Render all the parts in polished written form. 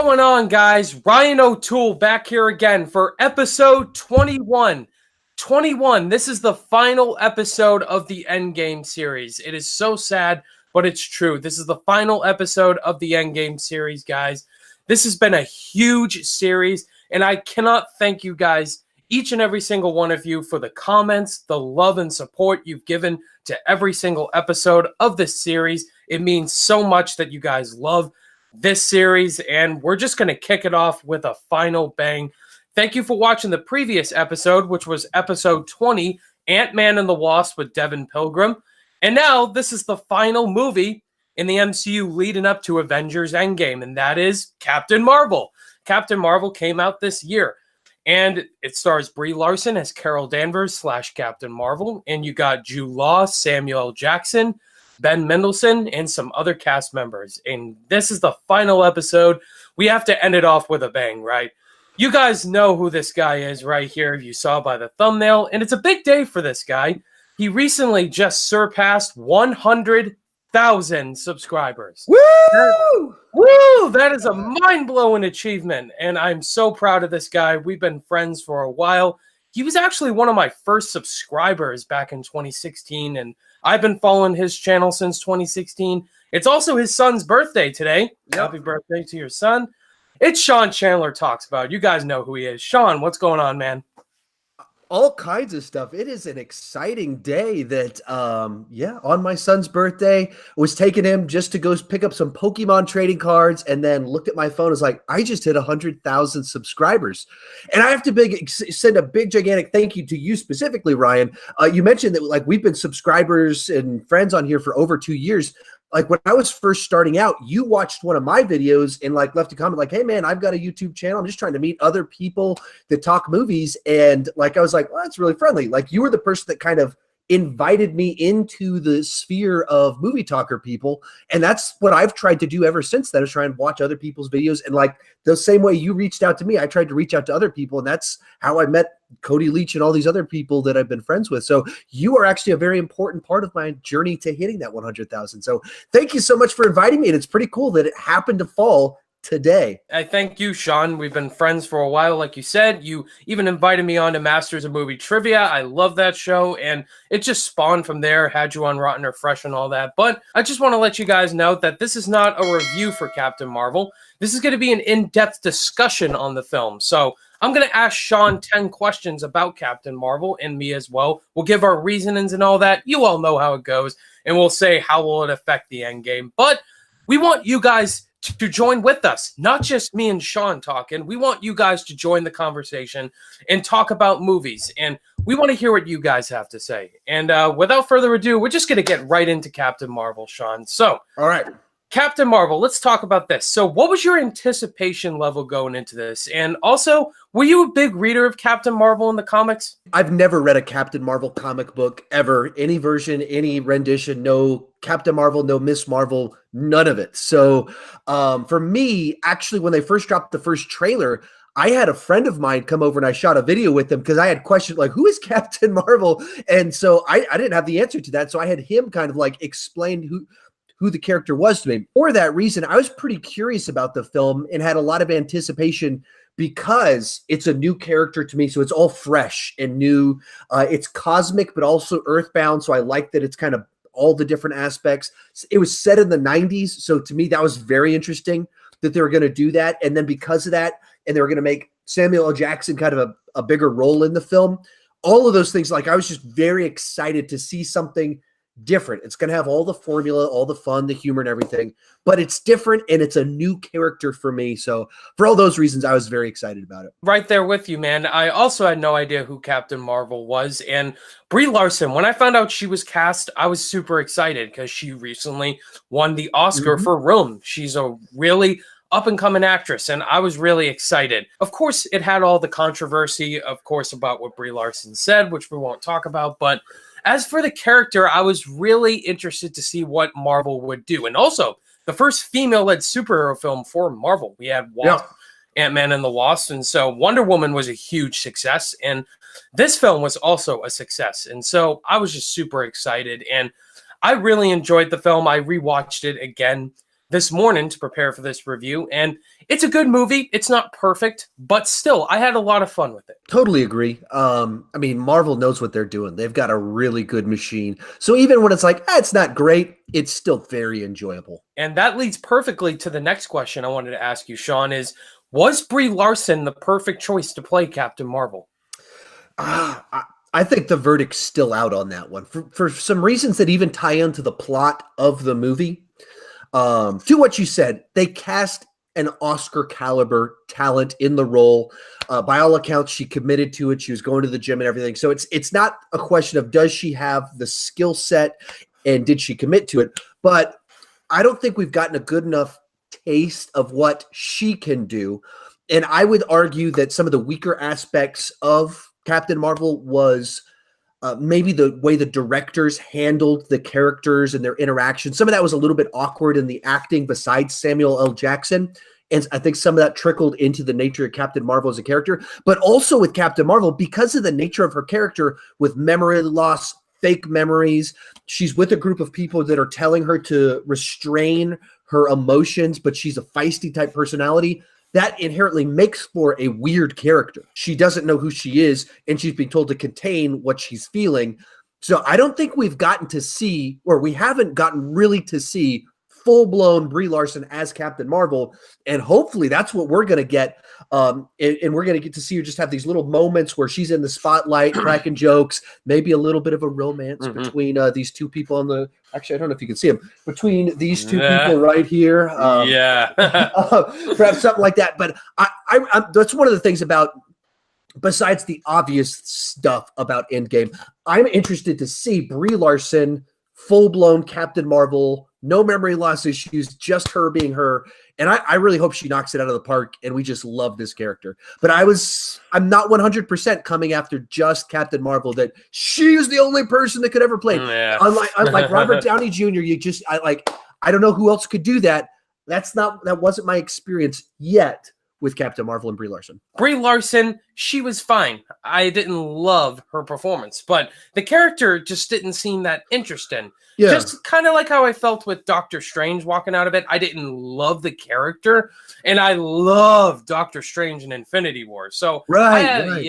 going on, guys? Ryan O'Toole back here again for episode 21. 21. This is the final episode of the Endgame series. It is so sad, but it's true. This is the final episode of the Endgame series, guys. This has been a huge series, and I cannot thank you guys, each and every single one of you, for the comments, the love and support you've given to every single episode of this series. It means so much that you guys love this series, and we're just going to kick it off with a final bang. Thank you for watching the previous episode, which was episode 20, Ant-Man and the Wasp with Devin Pilgrim. And now this is the final movie in the MCU leading up to Avengers Endgame, and that is Captain Mar-Vell. Captain Mar-Vell came out this year, and it stars Brie Larson as Carol Danvers / Captain Mar-Vell, and you got Jude Law, Samuel L. Jackson, Ben Mendelsohn, and some other cast members. And this is the final episode. We have to end it off with a bang, right? You guys know who this guy is right here, if you saw by the thumbnail, and it's a big day for this guy. He recently just surpassed 100,000 subscribers. Woo! Woo! That is a mind-blowing achievement, and I'm so proud of this guy. We've been friends for a while. He was actually one of my first subscribers back in 2016, and I've been following his channel since 2016. It's also his son's birthday today. Yep. Happy birthday to your son. It's Sean Chandler Talks About. You guys know who he is. Sean, what's going on, man? All kinds of stuff. It is an exciting day that, on my son's birthday, was taking him just to go pick up some Pokemon trading cards, and then looked at my phone. Was like, I just hit 100,000 subscribers, and I have to send a big, gigantic thank you to you specifically, Ryan. You mentioned that like we've been subscribers and friends on here for over 2 years. Like when I was first starting out, you watched one of my videos and like left a comment like, hey man, I've got a YouTube channel. I'm just trying to meet other people that talk movies. And like, I was like, well, that's really friendly. Like you were the person that kind of invited me into the sphere of movie talker people. And that's what I've tried to do ever since then, is try and watch other people's videos. And like the same way you reached out to me, I tried to reach out to other people. And that's how I met Cody Leach and all these other people that I've been friends with. So you are actually a very important part of my journey to hitting that 100,000. So thank you so much for inviting me. And it's pretty cool that it happened to fall today. I thank you, Sean. We've been friends for a while, like you said. You even invited me on to Masters of Movie Trivia. I love that show, and it just spawned from there, had you on Rotten or Fresh and all that. But I just want to let you guys know that this is not a review for Captain Mar-Vell. This is going to be an in-depth discussion on the film. So I'm going to ask Sean 10 questions about Captain Mar-Vell, and me as well. We'll give our reasonings and all that. You all know how it goes, and we'll say how will it affect the end game. But we want you guys to join with us, not just me and Sean talking. We want you guys to join the conversation and talk about movies, and we want to hear what you guys have to say. And without further ado, we're just going to get right into Captain Mar-Vell, Sean. So, all right, Captain Mar-Vell, let's talk about this. So what was your anticipation level going into this? And also, were you a big reader of Captain Mar-Vell in the comics? I've never read a Captain Mar-Vell comic book ever. Any version, any rendition, no Captain Mar-Vell, no Miss Marvel, none of it. So for me, actually, when they first dropped the first trailer, I had a friend of mine come over and I shot a video with him because I had questions like, who is Captain Mar-Vell? And so I didn't have the answer to that. So I had him kind of like explain who the character was to me. For that reason, I was pretty curious about the film and had a lot of anticipation because it's a new character to me. So it's all fresh and new. It's cosmic, but also earthbound. So I like that it's kind of all the different aspects. It was set in the 90s. So to me, that was very interesting that they were going to do that. And then because of that, and they were going to make Samuel L. Jackson kind of a bigger role in the film. All of those things, like I was just very excited to see something different. It's going to have all the formula, all the fun, the humor and everything, but it's different and it's a new character for me. So for all those reasons, I was very excited about it. Right there with you, man. I also had no idea who Captain Mar-Vell was. And Brie Larson, when I found out she was cast, I was super excited because she recently won the Oscar for Room. She's a really up-and-coming actress, and I was really excited. Of course, it had all the controversy, of course, about what Brie Larson said, which we won't talk about, but as for the character, I was really interested to see what Mar-Vell would do. And also, the first female-led superhero film for Mar-Vell. We had Ant-Man and the Wasp, and so Wonder Woman was a huge success, and this film was also a success. And so I was just super excited, and I really enjoyed the film. I rewatched it again this morning to prepare for this review, and it's a good movie. It's not perfect, but still, I had a lot of fun with it. Totally agree. I mean, Marvel knows what they're doing. They've got a really good machine. So even when it's like, it's not great, it's still very enjoyable. And that leads perfectly to the next question I wanted to ask you, Sean, is was Brie Larson the perfect choice to play Captain Marvel? I think the verdict's still out on that one for some reasons that even tie into the plot of the movie. To what you said, they cast an Oscar caliber talent in the role. By all accounts, she committed to it. She was going to the gym and everything. So it's not a question of does she have the skill set and did she commit to it? But I don't think we've gotten a good enough taste of what she can do. And I would argue that some of the weaker aspects of Captain Marvel was maybe the way the directors handled the characters and their interaction. Some of that was a little bit awkward in the acting besides Samuel L. Jackson. And I think some of that trickled into the nature of Captain Marvel as a character. But also with Captain Marvel, because of the nature of her character with memory loss, fake memories, she's with a group of people that are telling her to restrain her emotions, but she's a feisty type personality. That inherently makes for a weird character. She doesn't know who she is, and she's being told to contain what she's feeling. So I don't think we've gotten to see, or we haven't gotten really to see, full-blown Brie Larson as Captain Marvel, and hopefully that's what we're going to get. And we're going to get to see her just have these little moments where she's in the spotlight, cracking jokes, maybe a little bit of a romance between these two people on the. Actually, I don't know if you can see them between these two people right here. Perhaps something like that. But I that's one of the things about. Besides the obvious stuff about Endgame, I'm interested to see Brie Larson, full-blown Captain Marvel, no memory loss issues, just her being her. And I really hope she knocks it out of the park and we just love this character. But I'm not 100% coming after just Captain Marvel, that she is the only person that could ever play. Yeah. Unlike Robert Downey Jr., I don't know who else could do that. That wasn't my experience yet with Captain Marvel and Brie Larson. Brie Larson, she was fine. I didn't love her performance, but the character just didn't seem that interesting. Yeah. Just kind of like how I felt with Doctor Strange walking out of it. I didn't love the character, and I love Doctor Strange in Infinity War. So right.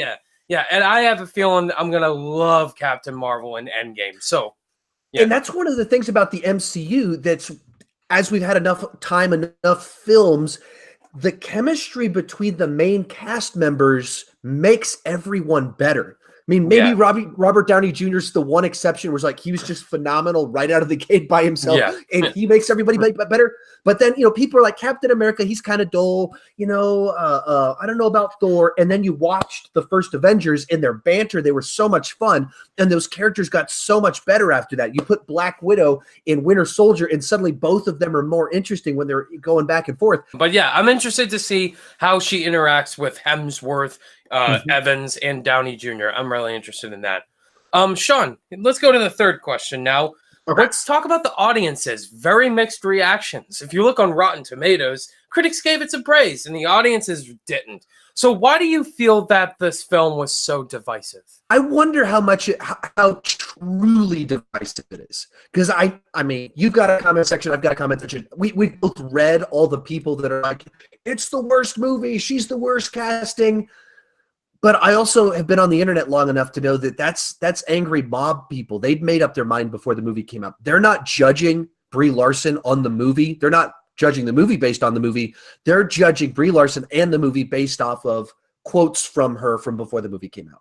Yeah, and I have a feeling I'm gonna love Captain Marvel in Endgame. So, yeah. And that's one of the things about the MCU that's, as we've had enough time, enough films, the chemistry between the main cast members makes everyone better. I mean, maybe Robert Downey Jr. is the one exception where it's like he was just phenomenal right out of the gate by himself, and he makes everybody better. But then, people are like Captain America, he's kind of dull. I don't know about Thor. And then you watched the first Avengers and their banter; they were so much fun, and those characters got so much better after that. You put Black Widow in Winter Soldier, and suddenly both of them are more interesting when they're going back and forth. But yeah, I'm interested to see how she interacts with Hemsworth, Evans, and Downey Jr. I'm really interested in that. Sean, let's go to the third question now. Okay. Let's talk about the audiences. Very mixed reactions. If you look on Rotten Tomatoes, critics gave it some praise and the audiences didn't. So why do you feel that this film was so divisive? I wonder how truly divisive it is. Because I mean, you've got a comment section, I've got a comment section. We both read all the people that are like, it's the worst movie, she's the worst casting. But I also have been on the internet long enough to know that that's angry mob people. They'd made up their mind before the movie came out. They're not judging Brie Larson on the movie. They're not judging the movie based on the movie. They're judging Brie Larson and the movie based off of quotes from her from before the movie came out.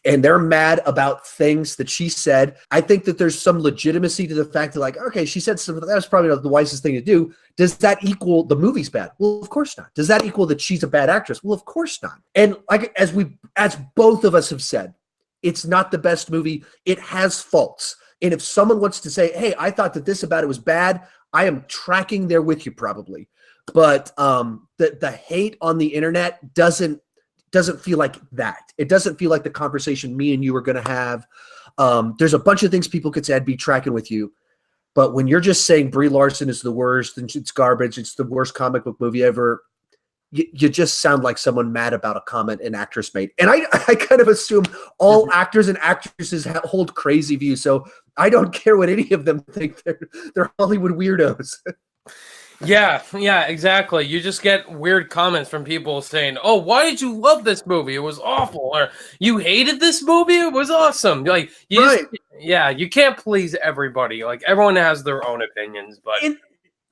And they're mad about things that she said. I think that there's some legitimacy to the fact that, like, okay, she said something that was probably not the wisest thing to do. Does that equal the movie's bad? Well, of course not. Does that equal that she's a bad actress? Well, of course not. And like as both of us have said, it's not the best movie. It has faults. And if someone wants to say, hey, I thought that this about it was bad, I am tracking there with you probably. But the hate on the internet doesn't feel like that. It doesn't feel like the conversation me and you are going to have. There's a bunch of things people could say. I'd be tracking with you. But when you're just saying Brie Larson is the worst and it's garbage, it's the worst comic book movie ever, you just sound like someone mad about a comment an actress made. And I kind of assume all actors and actresses hold crazy views. So I don't care what any of them think. They're Hollywood weirdos. Yeah, exactly. You just get weird comments from people saying, "Oh, why did you love this movie? It was awful," or "You hated this movie? It was awesome." Like Right. you can't please everybody. Like everyone has their own opinions, but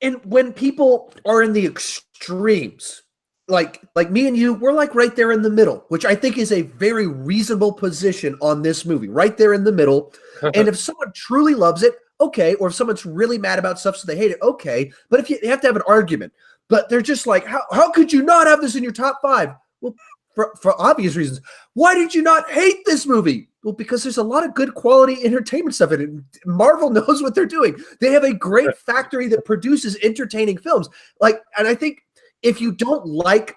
And when people are in the extremes, like me and you, we're like right there in the middle, which I think is a very reasonable position on this movie, right there in the middle. And if someone truly loves it, okay, or if someone's really mad about stuff so they hate it, okay. But if you have to have an argument, but they're just like, how could you not have this in your top five? Well, for obvious reasons. Why did you not hate this movie? Well, because there's a lot of good quality entertainment stuff in it. Marvel knows what they're doing. They have a great factory that produces entertaining films. And I think if you don't like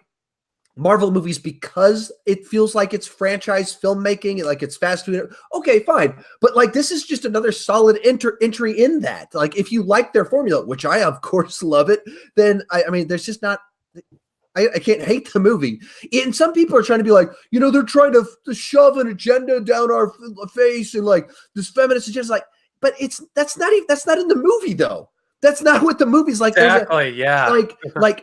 Marvel movies because it feels like it's franchise filmmaking, like it's fast food, okay, fine. But like this is just another solid entry in that. Like if you like their formula, which I of course love it, then I mean, there's just not. I can't hate the movie. And some people are trying to be like, they're trying to shove an agenda down our face and like this feminist agenda. Like, but that's not in the movie though. That's not what the movie's like. exactly, yeah.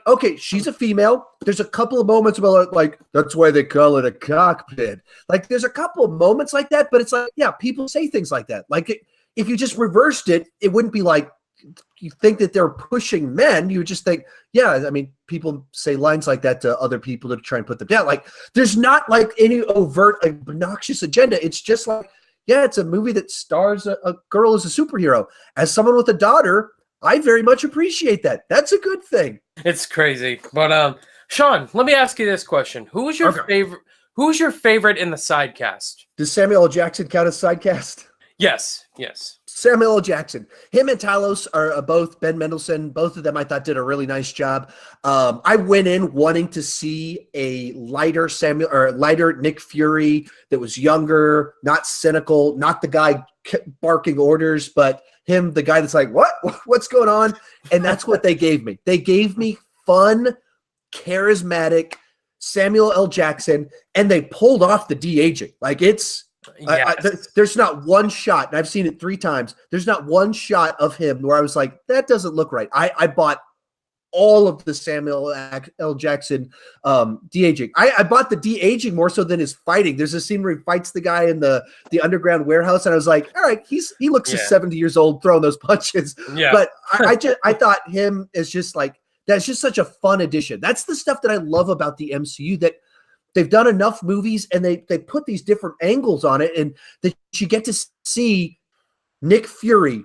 Okay, she's a female. There's a couple of moments about like that's why they call it a cockpit. Like, there's a couple of moments like that, but it's like, yeah, people say things like that. Like, if you just reversed it, it wouldn't be like you think that they're pushing men. You would just think, yeah, I mean, people say lines like that to other people to try and put them down. Like, there's not like any overt, like, obnoxious agenda. It's just like, yeah, it's a movie that stars a girl as a superhero. As someone with a daughter, I very much appreciate that. That's a good thing. It's crazy. But Sean, let me ask you this question. Who was your favorite? Who was your favorite in the side cast? Does Samuel L. Jackson count as side cast? Yes. Samuel L. Jackson. Him and Talos are both Ben Mendelsohn. Both of them I thought did a really nice job. I went in wanting to see a lighter Nick Fury that was younger, not cynical, not the guy barking orders, but him, the guy that's like, what's going on? And that's what they gave me. They gave me fun, charismatic Samuel L. Jackson, and they pulled off the de-aging. Like there's not one shot, and I've seen it 3 times. There's not one shot of him where I was like, that doesn't look right. I bought all of the Samuel L. Jackson de-aging. I bought the de-aging more so than his fighting. There's a scene where he fights the guy in the underground warehouse, and I was like, all right, he looks 70 years old throwing those punches. Yeah. But I thought him is just like, that's just such a fun addition. That's the stuff that I love about the MCU, that they've done enough movies and they put these different angles on it, and that you get to see Nick Fury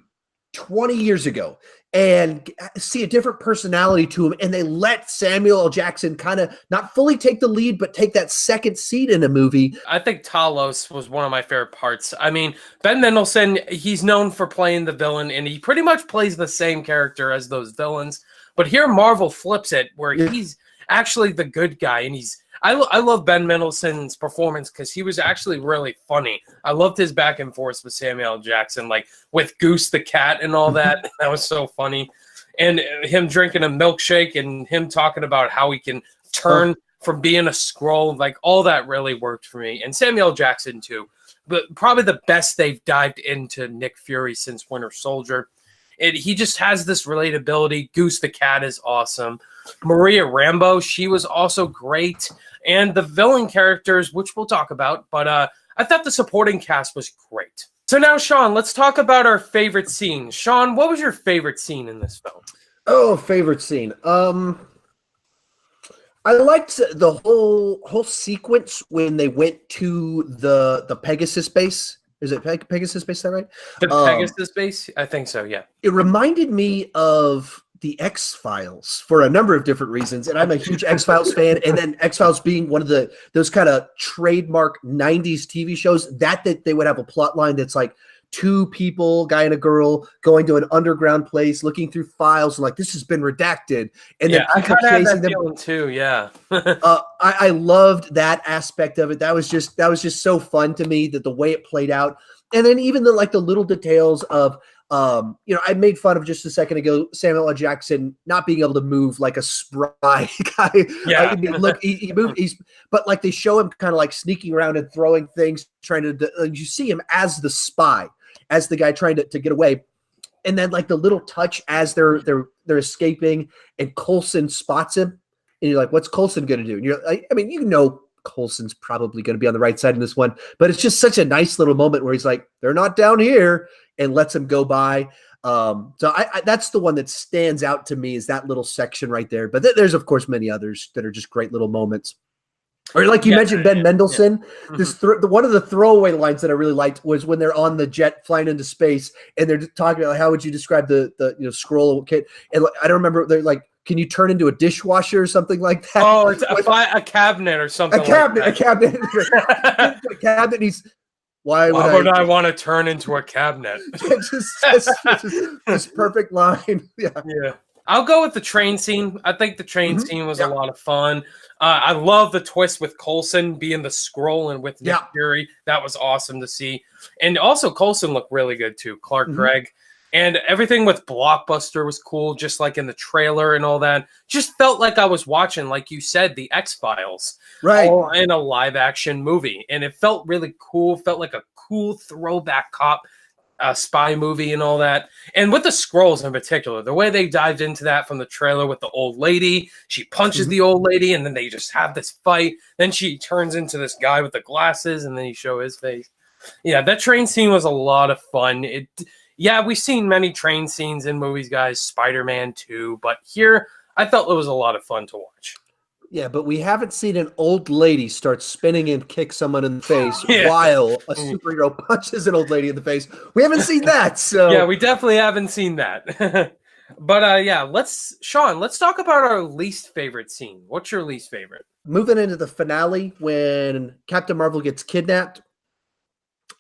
20 years ago and see a different personality to him. And they let Samuel L. Jackson kind of not fully take the lead, but take that second seat in a movie. I think Talos was one of my favorite parts. I mean, Ben Mendelsohn, he's known for playing the villain, and he pretty much plays the same character as those villains. But here Marvel flips it where he's actually the good guy, and I love Ben Mendelsohn's performance because he was actually really funny. I loved his back and forth with Samuel L. Jackson, like with Goose the cat and all that. That was so funny. And him drinking a milkshake and him talking about how he can turn from being a Skrull, like all that really worked for me. And Samuel L. Jackson too. But probably the best they've dived into Nick Fury since Winter Soldier. He just has this relatability. Goose the cat is awesome. Maria Rambeau, she was also great. And the villain characters, which we'll talk about, but I thought the supporting cast was great. So now, Sean, let's talk about our favorite scene. Sean, what was your favorite scene in this film? Oh, favorite scene. I liked the whole sequence when they went to the Pegasus base. Is it Pegasus base? Is that right? The Pegasus base? I think so, yeah. It reminded me of the X-Files for a number of different reasons, and I'm a huge X-Files fan, and then X-Files being one of those kind of trademark 90s TV shows that they would have a plot line that's like 2 people, guy and a girl, going to an underground place, looking through files, and like, this has been redacted, and then people chasing them too. Yeah. I loved that aspect of it. That was just so fun to me, that the way it played out, and then even the little details of I made fun of just a second ago Samuel L. Jackson not being able to move like a spry guy. Yeah. I mean, look, he moved. But like they show him kind of like sneaking around and throwing things, trying to. You see him as the spy, as the guy trying to get away. and then like the little touch as they're escaping, and Coulson spots him, and you're like, what's Coulson going to do? And you're like, I mean, Coulson's probably going to be on the right side in this one, but it's just such a nice little moment where he's like, they're not down here, and lets him go by. So I that's the one that stands out to me, is that little section right there. But there's of course many others that are just great little moments. Or like you mentioned, Ben Mendelsohn. Yeah. This one of the throwaway lines that I really liked was when they're on the jet flying into space, and they're talking about how would you describe the scroll kit. And like, I don't remember. They're like, can you turn into a dishwasher or something like that? Oh, it's a cabinet or something. A cabinet. A cabinet. He's. Why would I want to turn into a cabinet? just perfect line. Yeah. I'll go with the train scene. I think the train scene was a lot of fun. I love the twist with Coulson being the scroll and with Nick Fury. That was awesome to see. And also Coulson looked really good too. Clark Gregg. And everything with Blockbuster was cool, just like in the trailer and all that. Just felt like I was watching, like you said, the X-Files. Right. All in a live-action movie. And it felt really cool. Felt like a cool throwback cop spy movie and all that. And with the Skrulls in particular, the way they dived into that from the trailer with the old lady. She punches the old lady, and then they just have this fight. Then she turns into this guy with the glasses, and then you show his face. Yeah, that train scene was a lot of fun. Yeah, we've seen many train scenes in movies, guys, Spider-Man 2, but here I felt it was a lot of fun to watch. Yeah, but we haven't seen an old lady start spinning and kick someone in the face while a superhero punches an old lady in the face. We haven't seen that, so... Yeah, we definitely haven't seen that. But, Sean, let's talk about our least favorite scene. What's your least favorite? Moving into the finale when Captain Mar-Vell gets kidnapped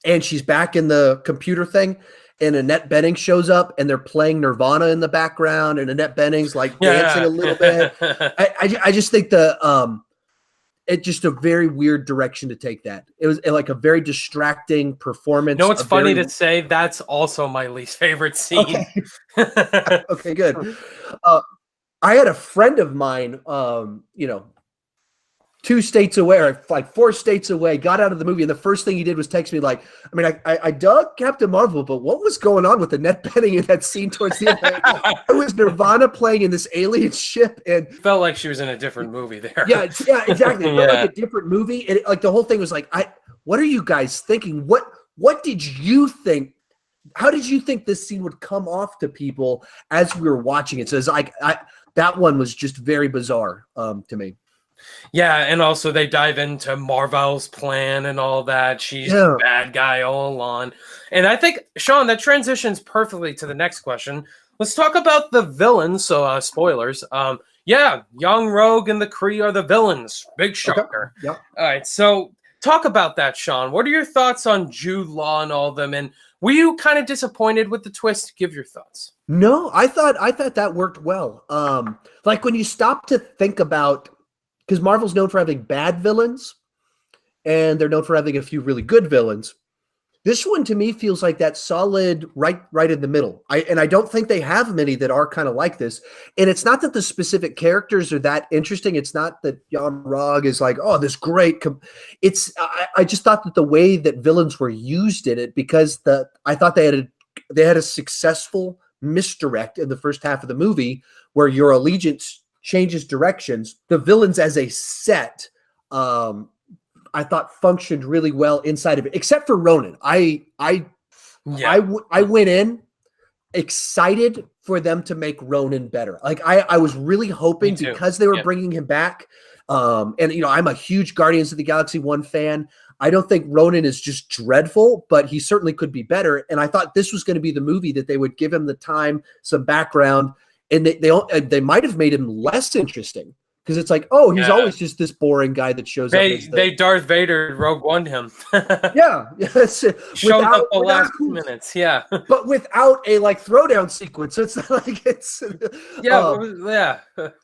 and she's back in the computer thing, and Annette Bening shows up, and they're playing Nirvana in the background, and Annette Bening's like dancing a little bit. I just think it's just a very weird direction to take that. It was like a very distracting performance. No, it's funny to say that's also my least favorite scene. Okay, okay, good. I had a friend of mine, 2 states away, or like 4 states away, got out of the movie, and the first thing he did was text me like, I mean, I dug Captain Mar-Vell, but what was going on with Annette Bening in that scene towards the end? It was Nirvana playing in this alien ship, and felt like she was in a different movie there. Yeah, exactly. It felt like a different movie, and like the whole thing was like, what are you guys thinking? What did you think? How did you think this scene would come off to people as we were watching it? So it's like that one was just very bizarre to me. Yeah, and also they dive into Mar-Vell's plan and all that. She's the bad guy all along. And I think, Sean, that transitions perfectly to the next question. Let's talk about the villains. So, spoilers. Yon-Rogg and the Kree are the villains. Big shocker. Okay. Yep. All right, so talk about that, Sean. What are your thoughts on Jude Law and all of them? And were you kind of disappointed with the twist? Give your thoughts. No, I thought that worked well. Like when you stop to think about, because Marvel's known for having bad villains, and they're known for having a few really good villains. This one, to me, feels like that solid right in the middle. I don't think they have many that are kind of like this. And it's not that the specific characters are that interesting. It's not that Yon-Rogg is like, oh, this great. I just thought that the way that villains were used in it, because I thought they had a successful misdirect in the first half of the movie where your allegiance changes directions. The villains as a set, I thought functioned really well inside of it, except for Ronan. I went in excited for them to make Ronan better. Like I was really hoping, because they were bringing him back. And I'm a huge Guardians of the Galaxy 1 fan. I don't think Ronan is just dreadful, but he certainly could be better. And I thought this was going to be the movie that they would give him the time, some background. And they might have made him less interesting, because it's like, oh, he's always just this boring guy that shows up. They Darth Vader Rogue One him. Showed up the last 2 minutes. But without a throwdown sequence. So it's not like it's What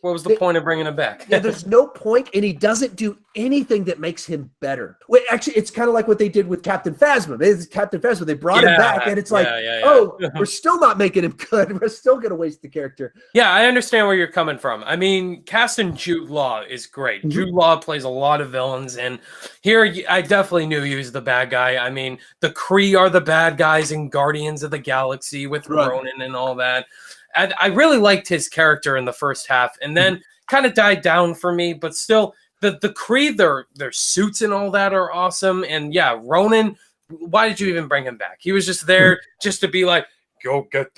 was the point of bringing him back? There's no point, and he doesn't do anything that makes him better. Well, actually, it's kind of like what they did with Captain Phasma. It's Captain Phasma. They brought him back, and it's like, oh, we're still not making him good. We're still going to waste the character. Yeah, I understand where you're coming from. I mean, casting Jude Law is great. Jude Law plays a lot of villains, and here I definitely knew he was the bad guy. I mean, the Kree are the bad guys in Guardians of the Galaxy with Ronan and all that. And I really liked his character in the first half, and then kind of died down for me, but still, the Kree, their suits and all that are awesome. And yeah, Ronan, why did you even bring him back? He was just there just to be like, go get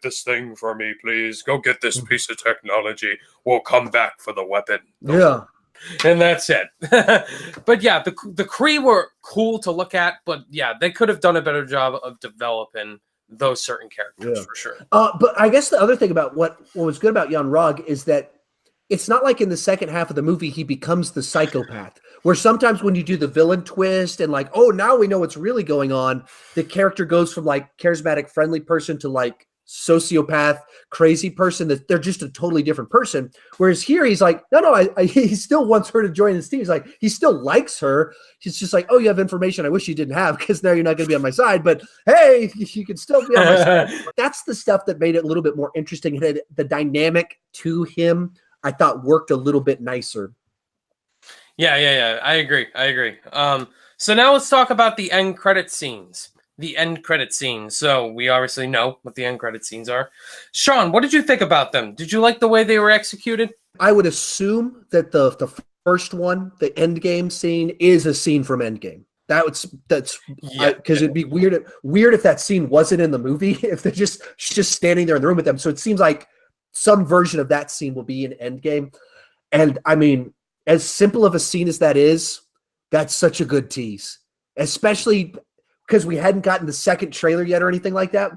this thing for me, please. Go get this piece of technology. We'll come back for the weapon. Yeah. And that's it. But yeah, the Kree were cool to look at, but yeah, they could have done a better job of developing those certain characters for sure. But I guess the other thing about what was good about Yon-Rogg is that it's not like in the second half of the movie he becomes the psychopath, where sometimes when you do the villain twist and like, oh, now we know what's really going on, the character goes from like charismatic, friendly person to like sociopath, crazy person, that they're just a totally different person. Whereas here he's like, no, he still wants her to join his team. He's like, he still likes her. He's just like, oh, you have information I wish you didn't have because now you're not going to be on my side. But hey, you can still be on my side. That's the stuff that made it a little bit more interesting. The dynamic to him, I thought, worked a little bit nicer. Yeah. I agree. So now let's talk about the end credit scenes. So we obviously know what the end credit scenes are. Sean, what did you think about them? Did you like the way they were executed? I would assume that the first one, the Endgame scene, is a scene from Endgame. That's because it'd be weird if that scene wasn't in the movie, if they're just standing there in the room with them. So it seems like some version of that scene will be in Endgame. And I mean, as simple of a scene as that is, that's such a good tease, especially because we hadn't gotten the second trailer yet or anything like that.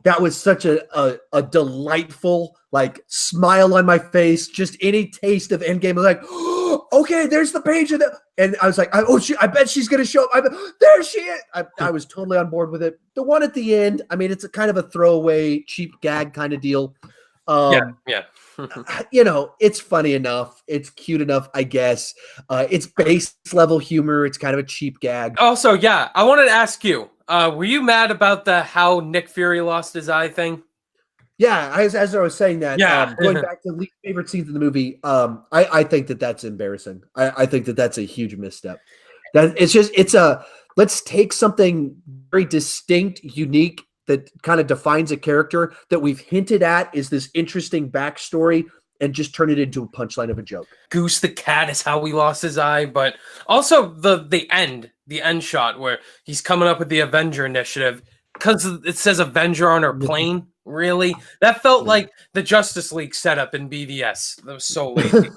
That was such a delightful, like, smile on my face. Just any taste of Endgame. I was like, oh, okay, there's the page of the, and I was like, I bet she's gonna show up. There she is. I was totally on board with it. The one at the end, I mean, it's a kind of a throwaway, cheap gag kind of deal. You know, it's funny enough. It's cute enough, I guess. It's base level humor. It's kind of a cheap gag. Also, yeah, I wanted to ask you, were you mad about the how Nick Fury lost his eye thing? Yeah, as I was saying that, going back to least favorite scenes in the movie, I think that's embarrassing. I think that's a huge misstep. That it's let's take something very distinct, unique, that kind of defines a character that we've hinted at is this interesting backstory, and just turn it into a punchline of a joke. Goose the cat is how he lost his eye, but also the end shot where he's coming up with the Avenger initiative because it says Avenger on her plane. Really? That felt like the Justice League setup in BVS. That was so lazy.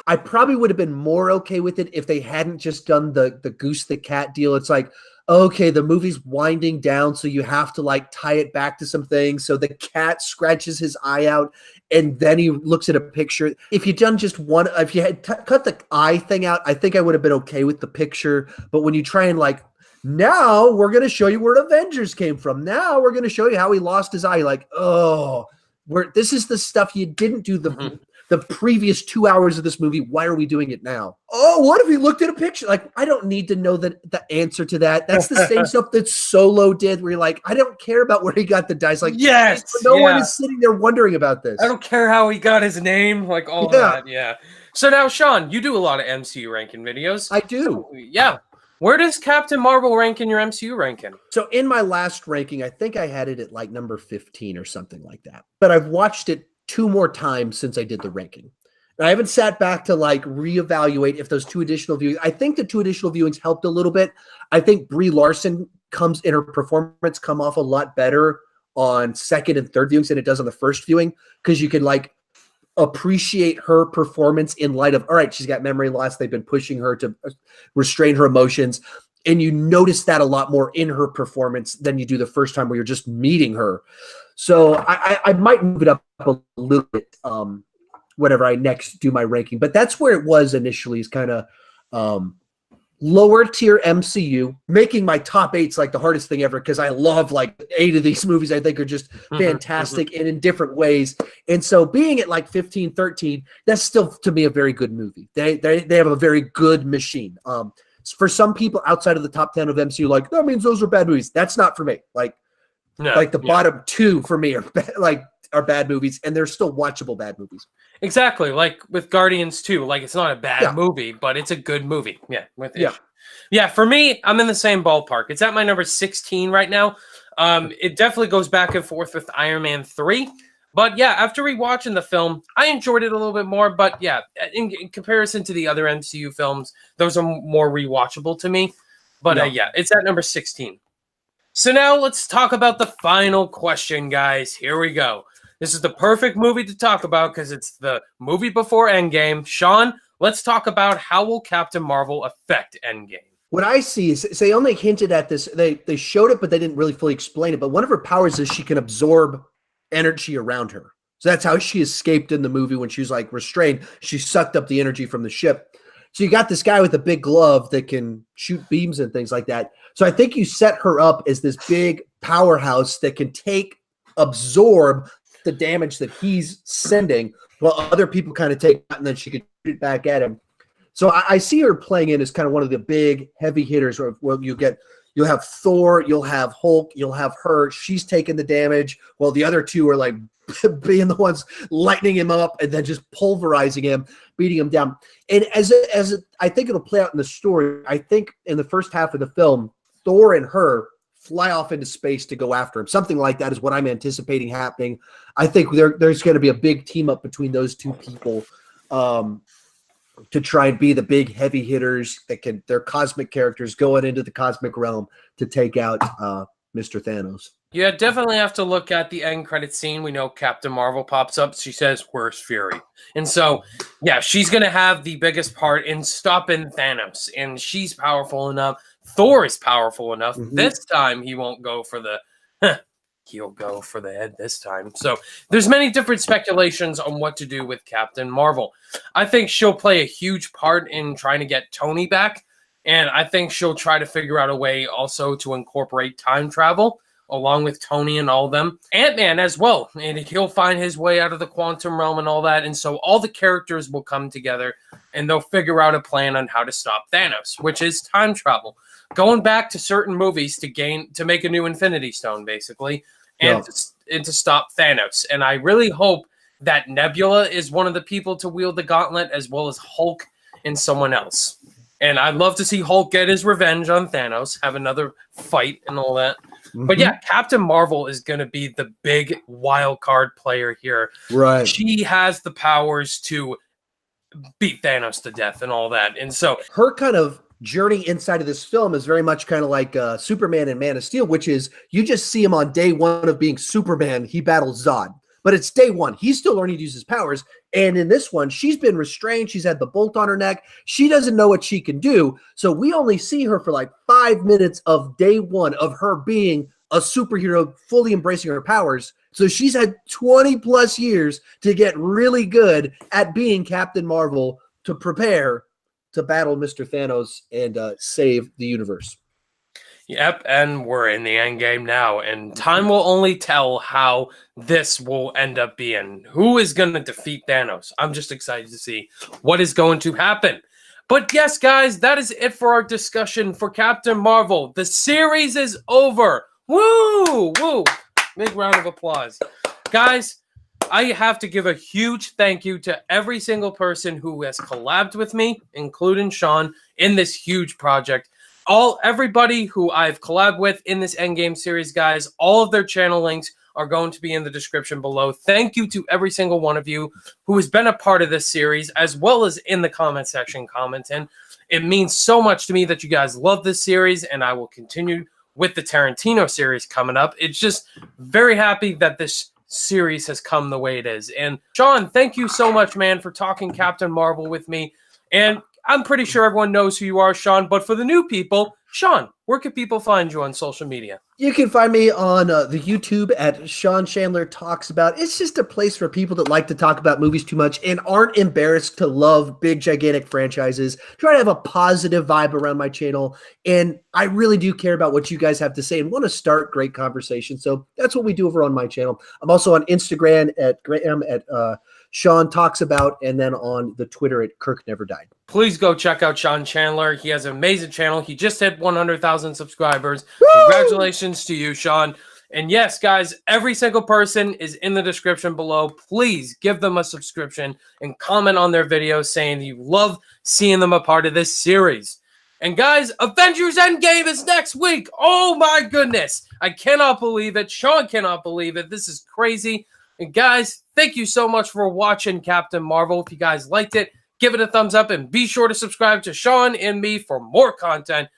I probably would have been more okay with it if they hadn't just done the Goose the cat deal. It's like, okay, the movie's winding down, so you have to like tie it back to some things. So the cat scratches his eye out, and then he looks at a picture. If you'd done just one, if you had cut the eye thing out, I think I would have been okay with the picture. But when you try and like, now we're going to show you where Avengers came from. Now we're going to show you how he lost his eye. Like, oh, this is the stuff you didn't do the previous 2 hours of this movie. Why are we doing it now? Oh, what if he looked at a picture? Like, I don't need to know the answer to that. That's the same stuff that Solo did, where you're like, I don't care about where he got the dice. Like, yes, no one is sitting there wondering about this. I don't care how he got his name, like all that. Yeah. So now, Sean, you do a lot of MCU ranking videos. I do. Yeah. Where does Captain Mar-Vell rank in your MCU ranking? So in my last ranking, I think I had it at like number 15 or something like that. But I've watched it 2 more times since I did the ranking. And I haven't sat back to like reevaluate if those 2 additional viewings. I think the 2 additional viewings helped a little bit. I think Brie Larson in her performance come off a lot better on second and third viewings than it does on the first viewing, because you can like appreciate her performance in light of, all right, she's got memory loss. They've been pushing her to restrain her emotions. And you notice that a lot more in her performance than you do the first time where you're just meeting her. So I might move it up a little bit whenever I next do my ranking. But that's where it was initially, is kind of lower tier MCU, making my top eight's like the hardest thing ever because I love like 8 of these movies I think are just fantastic and in different ways. And so being at like 15, 13, that's still to me a very good movie. They have a very good machine. For some people outside of the top 10 of MCU, like that means those are bad movies. That's not for me. Like the bottom 2 for me are bad movies, and they're still watchable bad movies. Exactly, like with Guardians 2, like it's not a bad movie, but it's a good movie. Yeah, for me, I'm in the same ballpark. It's at my number 16 right now. It definitely goes back and forth with Iron Man 3. But yeah, after rewatching the film, I enjoyed it a little bit more. But yeah, in comparison to the other MCU films, those are more rewatchable to me. But yeah, it's at number 16. So now let's talk about the final question, guys. Here we go. This is the perfect movie to talk about because it's the movie before Endgame. Sean, let's talk about how will Captain Marvel affect Endgame? What I see is they only hinted at this. They showed it, but they didn't really fully explain it. But one of her powers is she can absorb energy around her. So that's how she escaped in the movie when she was like restrained. She sucked up the energy from the ship. So you got this guy with a big glove that can shoot beams and things like that. So I think you set her up as this big powerhouse that can absorb the damage that he's sending while other people kind of take it, and then she could shoot it back at him. So I see her playing in as kind of one of the big heavy hitters where you'll have Thor, you'll have Hulk, you'll have her. She's taking the damage while the other two are like being the ones lightening him up and then just pulverizing him, beating him down. And as I think it'll play out in the story, I think in the first half of the film, Thor and her fly off into space to go after him. Something like that is what I'm anticipating happening. I think there's going to be a big team up between those two people to try and be the big heavy hitters they're cosmic characters going into the cosmic realm to take out Mr. Thanos. Yeah, definitely have to look at the end credit scene. We know Captain Marvel pops up. She says, "Where's Fury?" And so, yeah, she's going to have the biggest part in stopping Thanos. And she's powerful enough. Thor is powerful enough. This time, he won't go for he'll go for the head this time. So there's many different speculations on what to do with Captain Marvel. I think she'll play a huge part in trying to get Tony back. And I think she'll try to figure out a way also to incorporate time travel along with Tony and all of them. Ant-Man as well. And he'll find his way out of the quantum realm and all that. And so all the characters will come together and they'll figure out a plan on how to stop Thanos, which is time travel. Going back to certain movies to make a new Infinity Stone, basically, and to stop Thanos. And I really hope that Nebula is one of the people to wield the gauntlet, as well as Hulk and someone else. And I'd love to see Hulk get his revenge on Thanos, have another fight and all that. But yeah, Captain Marvel is going to be the big wild card player here. Right. She has the powers to beat Thanos to death and all that. And so her kind of journey inside of this film is very much kind of like Superman and Man of Steel, which is you just see him on day one of being Superman. He battles Zod, but it's day one. He's still learning to use his powers. And in this one, she's been restrained. She's had the bolt on her neck. She doesn't know what she can do. So we only see her for like 5 minutes of day one of her being a superhero, fully embracing her powers. So she's had 20 plus years to get really good at being Captain Marvel to prepare to battle Mr. Thanos and save the universe. Yep, and we're in the end game now, and time will only tell how this will end up being. Who is going to defeat Thanos? I'm just excited to see what is going to happen. But yes, guys, that is it for our discussion for Captain Marvel. The series is over. Woo! Woo! Big round of applause. Guys, I have to give a huge thank you to every single person who has collabed with me, including Sean, in this huge project. Everybody who I've collabed with in this Endgame series, guys, all of their channel links are going to be in the description below. Thank you to every single one of you who has been a part of this series, as well as in the comment section commenting. It means so much to me that you guys love this series, and I will continue with the Tarantino series coming up. It's just very happy that this series has come the way it is. And Sean, thank you so much, man, for talking Captain Marvel with me. And I'm pretty sure everyone knows who you are, Sean, but for the new people, Sean, where can people find you on social media? You can find me on the YouTube at Sean Chandler Talks About. It's just a place for people that like to talk about movies too much and aren't embarrassed to love big, gigantic franchises. Try to have a positive vibe around my channel. And I really do care about what you guys have to say and want to start great conversations. So that's what we do over on my channel. I'm also on Instagram at Graham at Sean Talks About, and then on the Twitter at Kirk Never Died. Please go check out Sean Chandler. He has an amazing channel. He just hit 100,000 subscribers. Woo! Congratulations to you, Sean. And yes, guys, every single person is in the description below. Please give them a subscription and comment on their videos saying you love seeing them a part of this series. And guys, Avengers Endgame is next week. Oh my goodness. I cannot believe it. Sean cannot believe it. This is crazy. And guys, thank you so much for watching Captain Marvel. If you guys liked it, give it a thumbs up and be sure to subscribe to Sean and me for more content.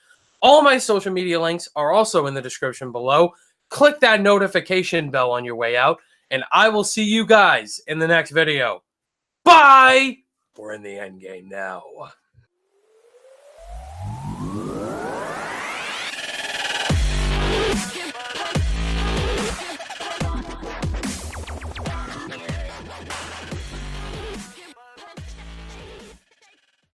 All my social media links are also in the description below. Click that notification bell on your way out, and I will see you guys in the next video. Bye! We're in the end game now.